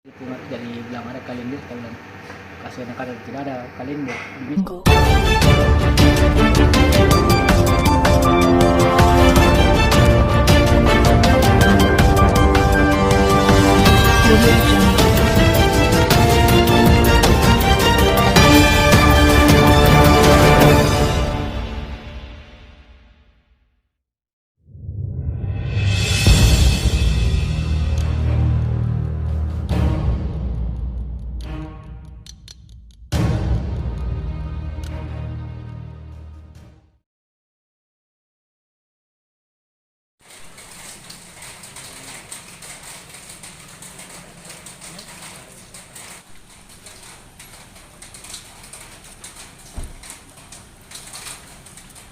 Jadi bilang ada kalender, saya bilang kasihan karena tidak ada kalender di Bisco.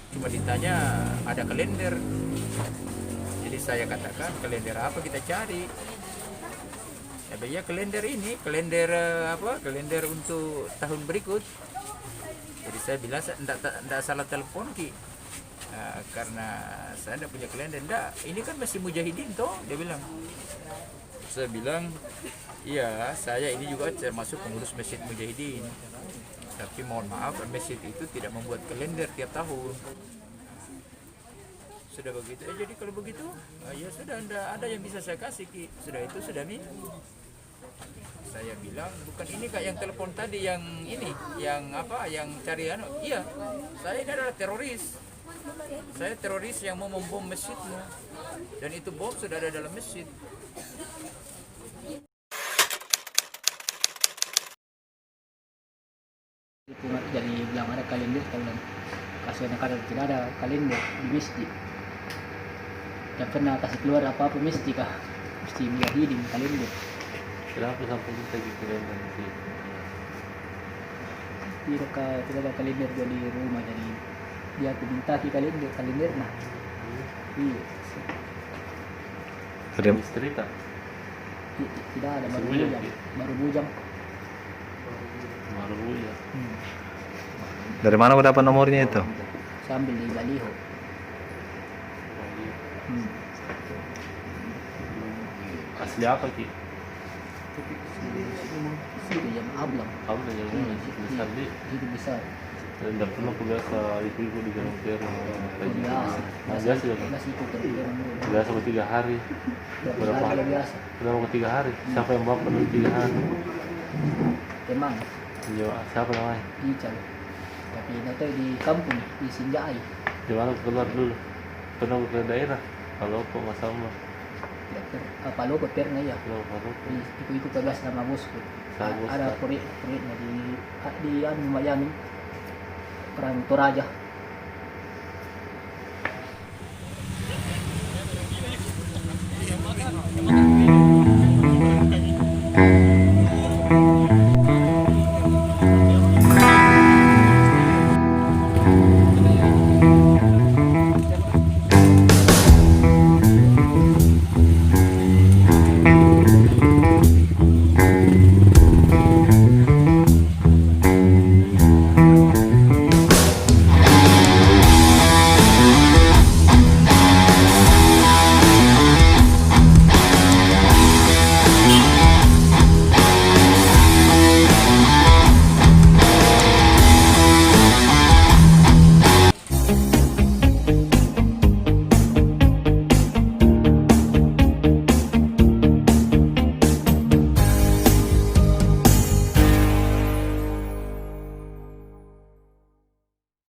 Cuma ditanya ada kalender, jadi saya katakan kalender apa kita cari. Ya kalender ini kalender kalender untuk tahun berikut. Jadi saya bilang tidak salah telepon Ki. Karena saya tidak punya kalender. Enggak, ini kan masih Mujahidin toh, dia bilang. Saya bilang iya, saya ini juga termasuk pengurus Masjid Mujahidin, tapi mohon maaf, masjid itu tidak membuat kalender tiap tahun. Sudah begitu, jadi kalau begitu, ya sudah, ada yang bisa saya kasih Ki. Sudah itu sudah nih. Saya bilang bukan ini Kak yang telepon tadi, yang ini, yang cari iya, saya ini adalah teroris. Saya teroris yang mau membom masjidmu, dan itu bom sudah ada dalam masjid. Jadi bilang ada kalender, saya bilang kasihan karena tidak ada kalender di masjid. Tidak pernah kasih keluar apa-apa masjid kah? Mesti Mujahidin kalender. Kenapa sampai kita gitu nanti? Tidak ada kalender di rumah, jadi dia aku minta di kalender nah. Iya. Ada misteri tak? Tidak ada, baru Sebujang, bujang. Ki? Baru bujang. Malu ya. Dari mana kau dapat nomornya itu? Saya ambil di baliho. Asli apa Ki? Itu yang ablang. Kamu dan yang mana? Besar di? Itu besar. Tidak pernah aku biasa ibu-ibu di Gunung Perum. Biasa. Biasa juga. Biasa itu terbilang. Biasa ke 3 hari. Berapa? Kalau biasa. Berapa ke 3 hari? Siapa yang bawa penuh 3 hari? Emang Iya, siapa namanya? Ical. Tapi nanti di kampung di Sinjai. Di mana aku keluar dulu? Pernah aku ke daerah? Kalau kok masalah Apa lo pernah ya? kalau Ikut tugas sama bosku. Sama bos, Ada Pak. proyeknya di Mayami orang Toraja.